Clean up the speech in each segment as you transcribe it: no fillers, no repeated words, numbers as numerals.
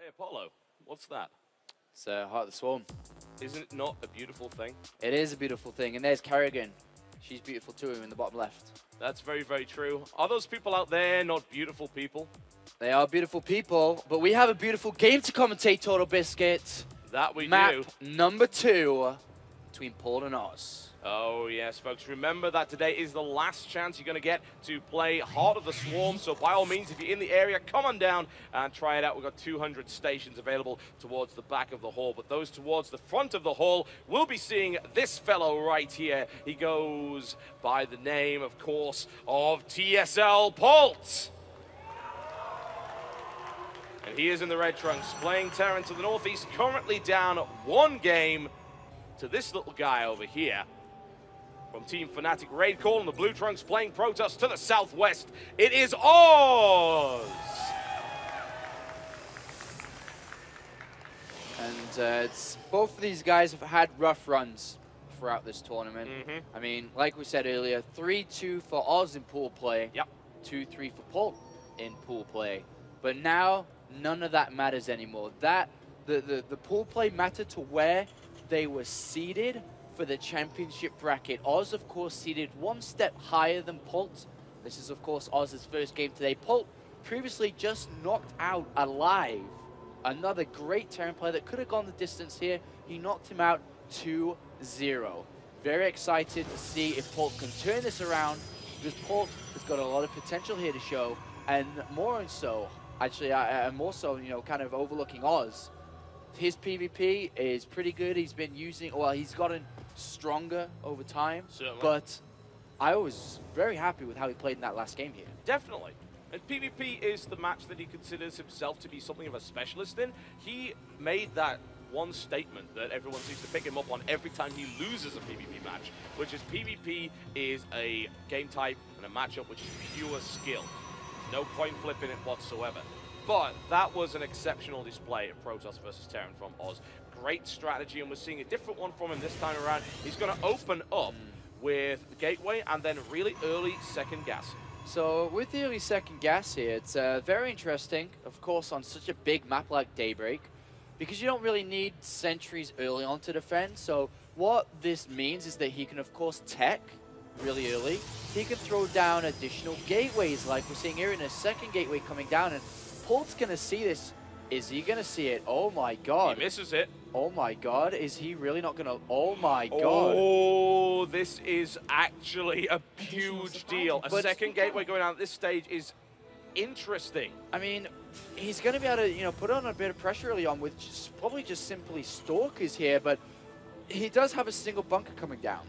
Hey Apollo, what's that? It's Heart of the Swarm. Isn't it not a beautiful thing? It is a beautiful thing. And there's Kerrigan. She's beautiful too in the bottom left. That's very, very true. Are those people out there not beautiful people? They are beautiful people, but we have a beautiful game to commentate, Total Biscuit. That we Map do. number 2 between Paul and Oz. Oh yes, folks, remember that today is the last chance you're going to get to play Heart of the Swarm, so by all means, if you're in the area, come on down and try it out. We've got 200 stations available towards the back of the hall, but those towards the front of the hall will be seeing this fellow right here. He goes by the name, of course, of TSL Polts. And he is in the red trunks, playing Terran to the northeast, currently down 1 game to this little guy over here. From Team Fnatic, Raid Call, and the blue trunks playing Protoss to the southwest. It is Oz! And it's both of these guys have had rough runs throughout this tournament. I mean, like we said earlier, 3-2 for Oz in pool play. Yep. 2-3 for Polt in pool play. But now, none of that matters anymore. The pool play mattered to where they were seeded for the championship bracket. Oz, of course, seeded 1 step higher than Polt. This is, of course, Oz's first game today. Polt previously just knocked out alive another great Terran player that could have gone the distance here. He knocked him out 2-0. Very excited to see if Polt can turn this around, because Polt has got a lot of potential here to show, and more so, actually, more so, you know, kind of overlooking Oz. His PvP is pretty good. He's been using, well, he's gotten stronger over time. Certainly. But I was very happy with how he played in that last game here. Definitely. And PvP is the match that he considers himself to be something of a specialist in. He made that one statement that everyone seems to pick him up on every time he loses a PvP match, which is PvP is a game type and a matchup which is pure skill. No coin flipping it whatsoever. But that was an exceptional display of Protoss versus Terran from Oz. Great strategy, and we're seeing a different one from him this time around. He's going to open up with Gateway and then really early second gas. So with the early second gas here, it's very interesting, of course, on such a big map like Daybreak, because you don't really need sentries early on to defend. So what this means is that he can, of course, tech really early. He can throw down additional gateways like we're seeing here in a second gateway coming down, and Polt's going to see this. Is he going to see it? Oh my god. He misses it. Oh my god. Is he really not going to? Oh my god. Oh, this is actually a huge deal. A second gateway going out at this stage is interesting. I mean, he's going to be able to, you know, put on a bit of pressure early on with probably just simply stalkers here, but he does have a single bunker coming down.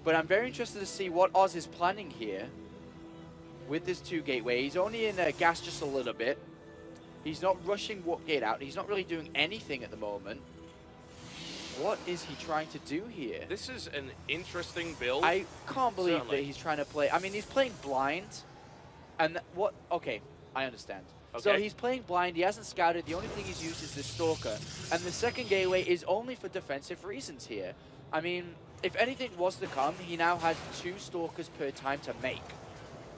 But I'm very interested to see what Oz is planning here with this 2 gateway. He's only in gas just a little bit. He's not rushing Warpgate out. He's not really doing anything at the moment. What is he trying to do here? This is an interesting build. I can't believe that he's trying to play. I mean, he's playing blind. And what? Okay, I understand. Okay. So he's playing blind. He hasn't scouted. The only thing he's used is this stalker. And the second gateway is only for defensive reasons here. I mean, if anything was to come, he now has 2 stalkers per time to make.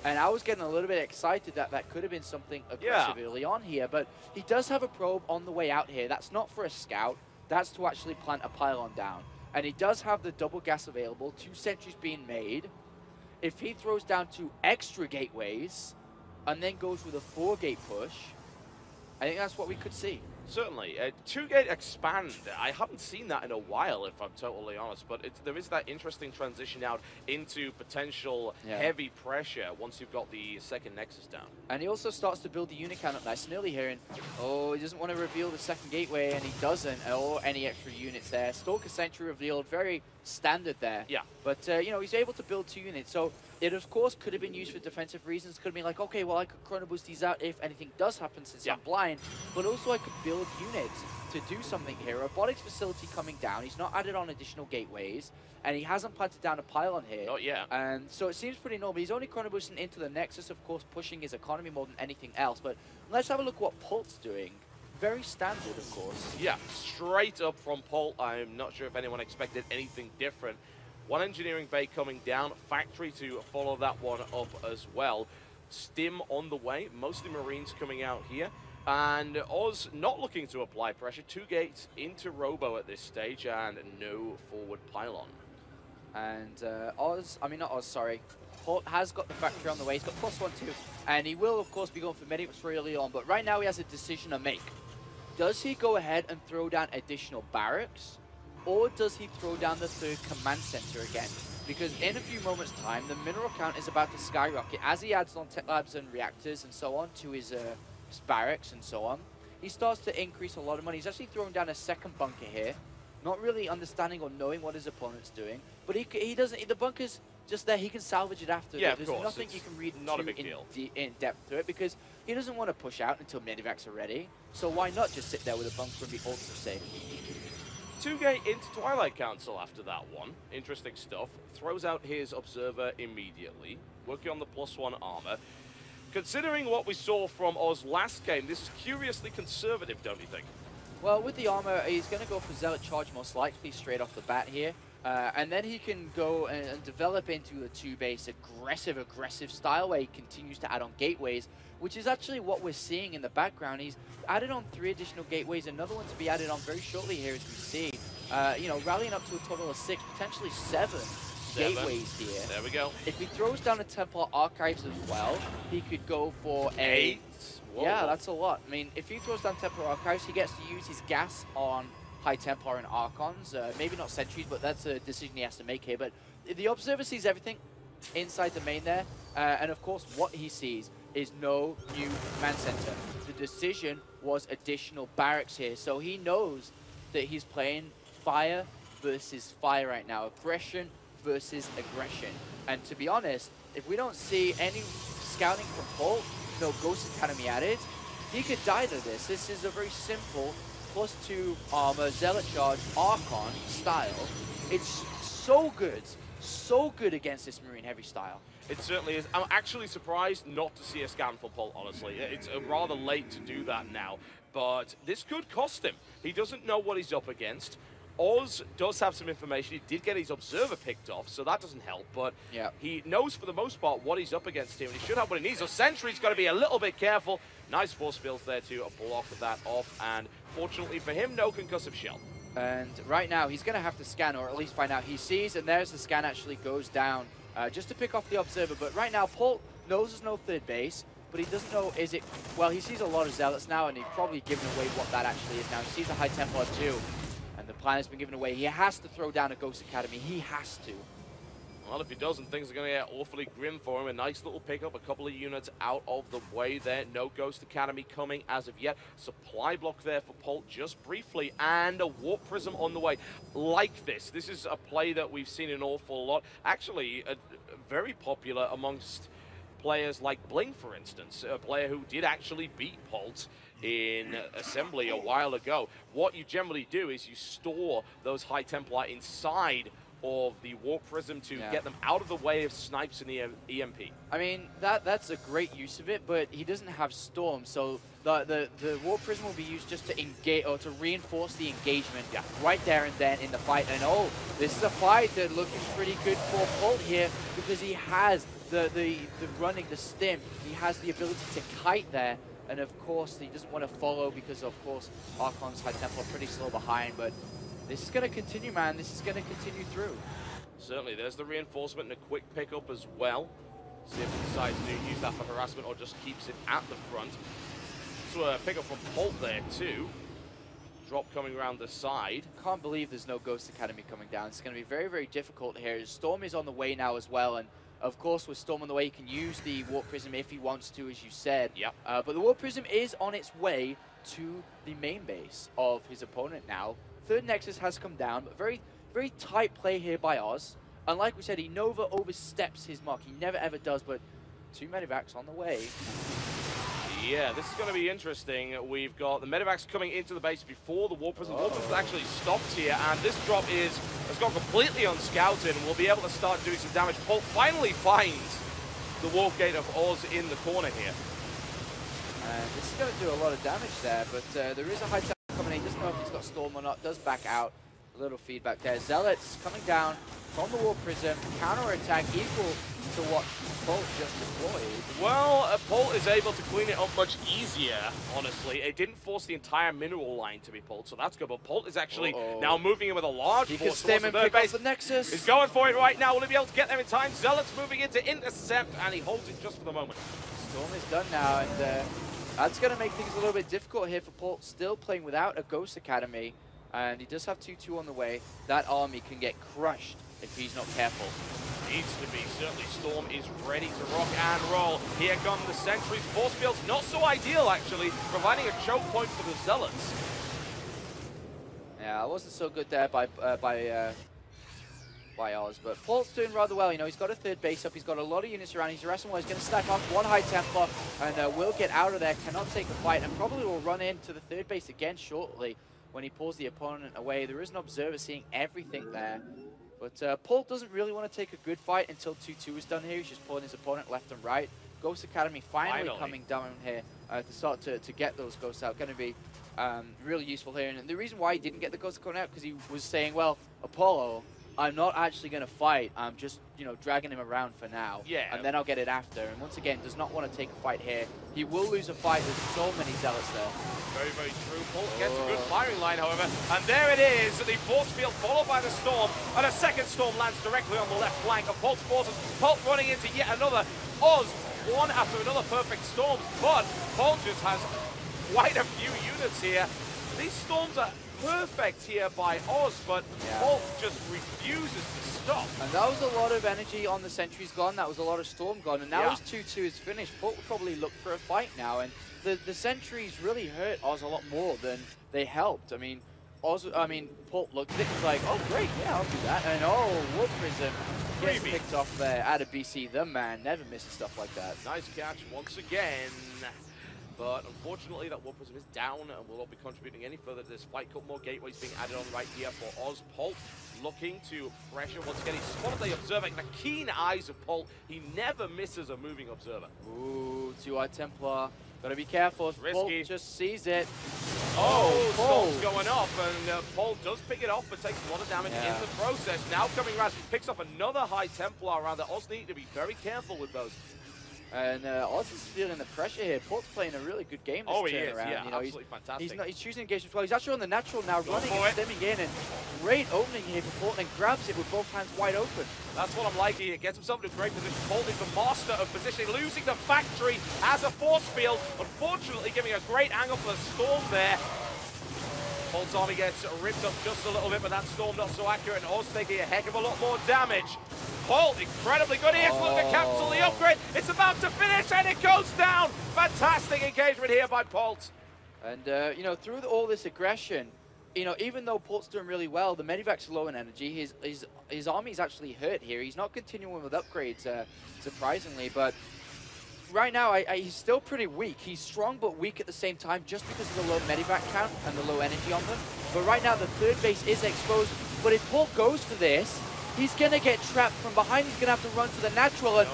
And I was getting a little bit excited that that could have been something aggressive early on here. But he does have a probe on the way out here. That's not for a scout. That's to actually plant a pylon down. And he does have the double gas available. 2 sentries being made. If he throws down 2 extra gateways and then goes with a 4-gate push, I think that's what we could see. Certainly. 2-gate expand. I haven't seen that in a while, if I'm totally honest, but there is that interesting transition out into potential heavy pressure once you've got the second Nexus down. And he also starts to build the unit count up nice and early here, and he doesn't want to reveal the second gateway, and he doesn't, or any extra units there. Stalker Sentry revealed, very standard there. Yeah. But, you know, he's able to build 2 units, so it, of course, could have been used for defensive reasons. Could have been like, okay, well, I could chrono boost these out if anything does happen since I'm blind, but also I could build units to do something here. Robotics facility coming down. He's not added on additional gateways, and he hasn't planted down a pylon here. Not yet. And so it seems pretty normal. He's only chrono boosting into the Nexus, of course, pushing his economy more than anything else. But let's have a look at what Polt's doing. Very standard, of course. Yeah, straight up from Polt. I'm not sure if anyone expected anything different. 1 engineering bay coming down, factory to follow that one up as well. Stim on the way, mostly Marines coming out here. And Oz not looking to apply pressure. 2 gates into Robo at this stage and no forward pylon. And not Oz, sorry. Polt has got the factory on the way. He's got +1, 2. And he will, of course, be going for medics early on. But right now he has a decision to make. Does he go ahead and throw down additional barracks? Or does he throw down the 3rd command center again? Because in a few moments' time, the mineral count is about to skyrocket. As he adds on tech labs and reactors and so on to his barracks and so on, he starts to increase a lot of money. He's actually throwing down a 2nd bunker here, not really understanding or knowing what his opponent's doing. But he doesn't. The bunker's just there. He can salvage it after. Yeah, There's nothing you can read in depth to it because he doesn't want to push out until medivacs are ready. So why not just sit there with a bunker and be ultra safe? 2 gate into Twilight Council after that one. Interesting stuff. Throws out his Observer immediately. Working on the +1 armor. Considering what we saw from Oz last game, this is curiously conservative, don't you think? Well, with the armor, he's going to go for Zealot Charge most likely straight off the bat here. And then he can go and develop into a 2-base aggressive style where he continues to add on gateways, which is actually what we're seeing in the background. He's added on 3 additional gateways, another one to be added on very shortly here as we see. You know, rallying up to a total of 6, potentially 7 gateways here. There we go. If he throws down a Templar Archives as well, he could go for 8. Whoa. Yeah, that's a lot. I mean, if he throws down Templar Archives, he gets to use his gas on High Templar and Archons. Maybe not Sentries, but that's a decision he has to make here. But the Observer sees everything inside the main there. And of course, what he sees is no new command center. The decision was additional barracks here. So he knows that he's playing fire versus fire right now. Aggression versus aggression. And to be honest, if we don't see any scouting from Polt, no Ghost Academy added, he could die to this. This is a very simple +2 armor, Zealot Charge, Archon style. It's so good against this Marine Heavy style. It certainly is. I'm actually surprised not to see a scan for Polt, honestly. It's rather late to do that now, but this could cost him. He doesn't know what he's up against. Oz does have some information. He did get his Observer picked off, so that doesn't help, but he knows for the most part what he's up against here, and he should have what he needs. So Sentry's got to be a little bit careful. Nice force fields there to block that off, and fortunately for him, no concussive shell. And right now, he's going to have to scan, or at least find out. He sees, and there's the scan actually goes down, just to pick off the Observer. But right now, Polt knows there's no 3rd base, but he doesn't know, is it... Well, he sees a lot of Zealots now, and he's probably given away what that actually is now. He sees a High Templar too. The plan has been given away. He has to throw down a Ghost Academy. He has to. Well, if he doesn't, things are going to get awfully grim for him. A nice little pickup, a couple of units out of the way there. No Ghost Academy coming as of yet. Supply block there for Polt just briefly, and a Warp Prism on the way. Like this. This is a play that we've seen an awful lot. Actually, very popular amongst players like Bling, for instance. A player who did actually beat Polt in Assembly a while ago. What you generally do is you store those High Templar inside of the Warp Prism to get them out of the way of snipes and the EMP. I mean, that's a great use of it, but he doesn't have Storm, so the Warp Prism will be used just to engage, or to reinforce the engagement right there and then in the fight. And oh, this is a fight that looking pretty good for Polt here, because he has the running, the stim, he has the ability to kite there. And of course, he doesn't want to follow because, of course, Archon's High Templar are pretty slow behind. But this is going to continue, man. This is going to continue through. Certainly. There's the reinforcement and a quick pickup as well. See if he decides to use that for harassment or just keeps it at the front. So a pickup from Polt there, too. Drop coming around the side. Can't believe there's no Ghost Academy coming down. It's going to be very, very difficult here. Storm is on the way now as well. And of course, with Storm on the way, he can use the Warp Prism if he wants to, as you said. Yep. But the Warp Prism is on its way to the main base of his opponent now. 3rd Nexus has come down, but very, very tight play here by Oz. And like we said, he never oversteps his mark. He never, ever does, but 2 medivacs on the way. Yeah, this is going to be interesting. We've got the medivacs coming into the base before the Warp Prism. Warp Prism actually stopped here, and this drop has gone completely unscouted, and we'll be able to start doing some damage. Polt finally finds the Warp Gate of Oz in the corner here. And this is going to do a lot of damage there, but there is a High Templar coming in. He doesn't know if he's got Storm or not. Does back out. A little feedback there. Zealots coming down from the War Prism. Counter-attack equal to what Polt just deployed. Well, Polt is able to clean it up much easier, honestly. It didn't force the entire mineral line to be Polt, so that's good. But Polt is actually now moving in with a large force. He can stem and pick off the Nexus. He's going for it right now. Will he be able to get there in time? Zealot's moving in to intercept, and he holds it just for the moment. Storm is done now, and that's going to make things a little bit difficult here for Polt. Still playing without a Ghost Academy, and he does have 2-2 on the way. That army can get crushed if he's not careful. Needs to be. Certainly Storm is ready to rock and roll. Here come the sentries. Force field's not so ideal, actually, providing a choke point for the Zealots. Yeah, it wasn't so good there by Oz, but Polt's doing rather well. You know, he's got a third base up. He's got a lot of units around. He's harassing well. He's going to stack off one High Templar and will get out of there. Cannot take the fight and probably will run into the third base again shortly when he pulls the opponent away. There is an observer seeing everything there. But Polt doesn't really want to take a good fight until 2-2 is done here. He's just pulling his opponent left and right. Ghost Academy finally coming down here to start to get those ghosts out. Going to be really useful here. And the reason why he didn't get the Ghost Academy out, because he was saying, well, Apollo, I'm not actually going to fight. I'm just, you know, dragging him around for now. Yeah. And then I'll get it after. And once again, does not want to take a fight here. He will lose a fight. There's so many Zealots there. Very, very true. Polt gets a good firing line, however. And there it is, the force field followed by the Storm. And a second Storm lands directly on the left flank of Polt's forces. Polt running into yet another Oz, one after another perfect Storm. But Polt just has quite a few units here. These Storms are perfect here by Oz, but Polt just refuses to stop. And that was a lot of energy on the sentries gone. That was a lot of Storm gone. And now as 2-2 is finished, Polt will probably look for a fight now. And the sentries really hurt Oz a lot more than they helped. I mean, Polt looked at it and was like, oh, great, yeah, I'll do that. And War Prism gets picked off there out of BC. The man never misses stuff like that. Nice catch once again. But unfortunately, that War Prism is down and will not be contributing any further to this fight. Couple more gateways being added on right here for Oz. Polt looking to pressure once again. He's spotted the observer. The keen eyes of Polt. He never misses a moving observer. Ooh, 2-eye Templar. Gotta be careful. Risky. Polt just sees it. Storm's going off, and Polt does pick it off, but takes a lot of damage in the process. Now coming around, picks up another High Templar around that. Oz need to be very careful with those. And Oz is feeling the pressure here. Polt's playing a really good game this turnaround. He is, yeah, you know, absolutely fantastic. He's choosing engagement well. He's actually on the natural now, running and stemming in, and great opening here for Polt, and grabs it with both hands wide open. That's what I'm liking. He gets himself into a great position. Polt is the master of positioning, losing the factory as a force field. Unfortunately, giving a great angle for the Storm there. Polt's army gets ripped up just a little bit, but that Storm not so accurate, and Oz taking a heck of a lot more damage. Polt, incredibly good. He is looking to cancel the upgrade. It's about to finish, and it goes down. Fantastic engagement here by Polt. And, you know, through all this aggression, you know, even though Polt's doing really well, the Medivac's low in energy. His army's actually hurt here. He's not continuing with upgrades, surprisingly, but right now, he's still pretty weak. He's strong but weak at the same time just because of the low Medivac count and the low energy on them. But right now, the third base is exposed. But if Polt goes for this, he's going to get trapped from behind. He's going to have to run to the natural. And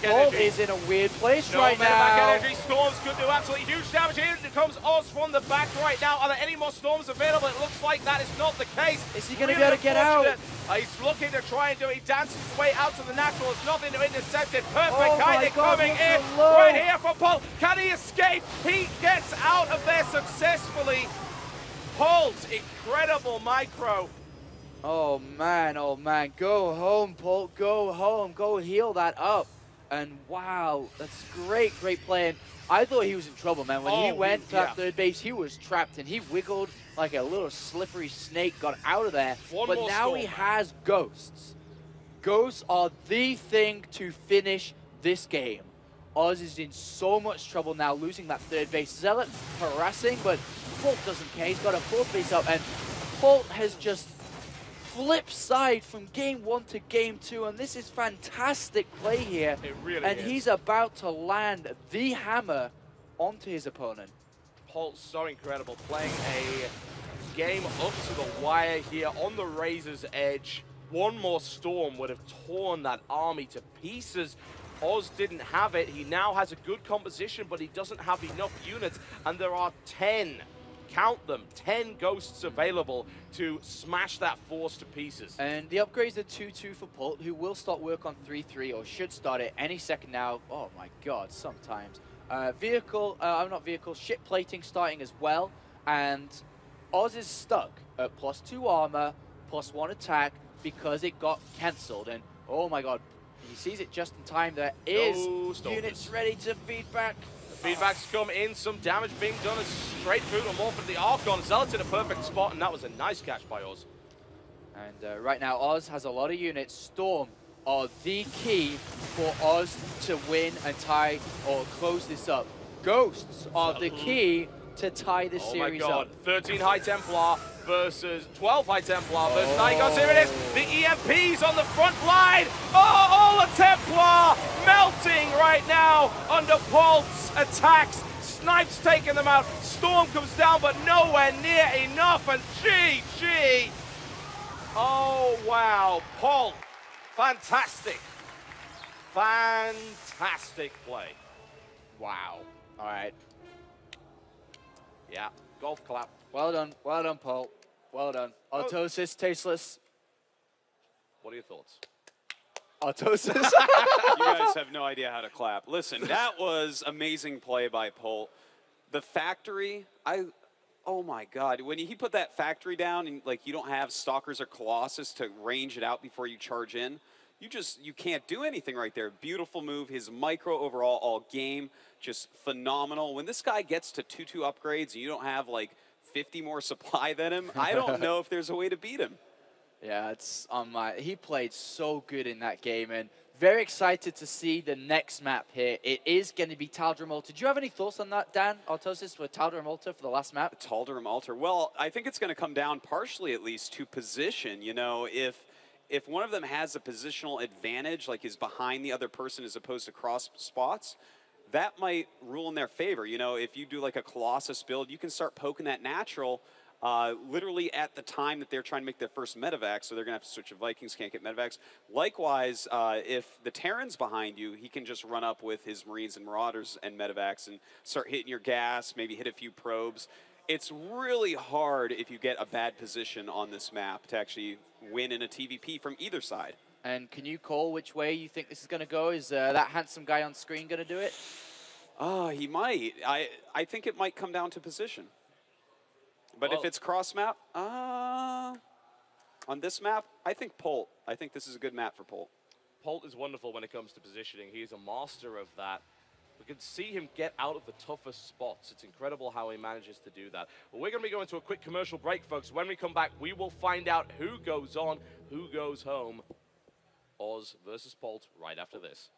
Polt is in a weird place right now. No Medivac energy. Storms could do absolutely huge damage. Here comes Oz from the back right now. Are there any more Storms available? It looks like that is not the case. Is he going to be able to get out? He's looking to try and do it. He dances his way out to the natural. There's nothing to intercept it. Perfect kiting coming in right here from Polt. Can he escape? He gets out of there successfully. Polt, incredible micro. Oh man, go home, Polt, go home, go heal that up. And wow, that's great play. And I thought he was in trouble, man. When he went to that third base, he was trapped, and he wiggled like a little slippery snake, got out of there. But now he has Ghosts. Ghosts are the thing to finish this game. Oz is in so much trouble now, losing that third base. Zealot harassing, but Polt doesn't care. He's got a fourth base up, and Polt has just flip side from game 1 to game 2, and this is fantastic play here. It really is. And he's about to land the hammer onto his opponent. Polt's so incredible, playing a game up to the wire here on the razor's edge. One more Storm would have torn that army to pieces. Oz didn't have it. He now has a good composition, but he doesn't have enough units, and there are 10 count them, 10 ghosts available to smash that force to pieces. And the upgrades are 2-2 for Polt, who will start work on 3-3, or should start it any second now. Oh my god, sometimes. Ship plating starting as well, and Oz is stuck at +2 armor, +1 attack, because it got cancelled. And oh my god, he sees it just in time. There is units ready to feed back. Feedback's come in, some damage being done as straight through to Morph the Archon. Zealot's in a perfect spot, and that was a nice catch by Oz. And right now, Oz has a lot of units. Storm are the key for Oz to win and tie or close this up. Ghosts are the key to tie this series up. 13 High Templar versus 12 High Templar versus 9 Ghosts. Here it is. The EMPs on the front line. Oh, all the Templar melting right now under Polts attacks. Snipes taking them out. Storm comes down, but nowhere near enough. And GG. Oh, wow. Polt. Fantastic. Fantastic play. Wow. All right. Yeah, golf clap. Well done, Polt. Well done. Autosis, tasteless. What are your thoughts? Autosis. You guys have no idea how to clap. Listen, that was amazing play by Polt. The factory, oh my God. When he put that factory down and like you don't have Stalkers or Colossus to range it out before you charge in, you can't do anything right there. Beautiful move. His micro overall all game, just phenomenal. When this guy gets to 2-2 upgrades and you don't have like 50 more supply than him, I don't know if there's a way to beat him. Yeah, it's on my. He played so good in that game, and very excited to see the next map here. It is going to be Taldrum Altar. Do you have any thoughts on that, Dan? Autosis with Taldrum Altar for the last map? Taldrum Altar. Well, I think it's going to come down partially, at least, to position. You know, if one of them has a positional advantage, like is behind the other person as opposed to cross spots, that might rule in their favor. You know, if you do like a Colossus build, you can start poking that natural literally at the time that they're trying to make their first medevac, so they're going to have to switch to Vikings, can't get medevacs. Likewise, if the Terran's behind you, he can just run up with his Marines and Marauders and medevacs and start hitting your gas, maybe hit a few probes. It's really hard if you get a bad position on this map to actually win in a TVP from either side. And can you call which way you think this is going to go? Is that handsome guy on screen going to do it? Oh, he might. I think it might come down to position. But if it's cross map, on this map, I think Polt. I think this is a good map for Polt. Polt is wonderful when it comes to positioning. He is a master of that. We can see him get out of the toughest spots. It's incredible how he manages to do that. Well, we're going to be going to a quick commercial break, folks. When we come back, we will find out who goes on, who goes home. Oz versus Polt right after this.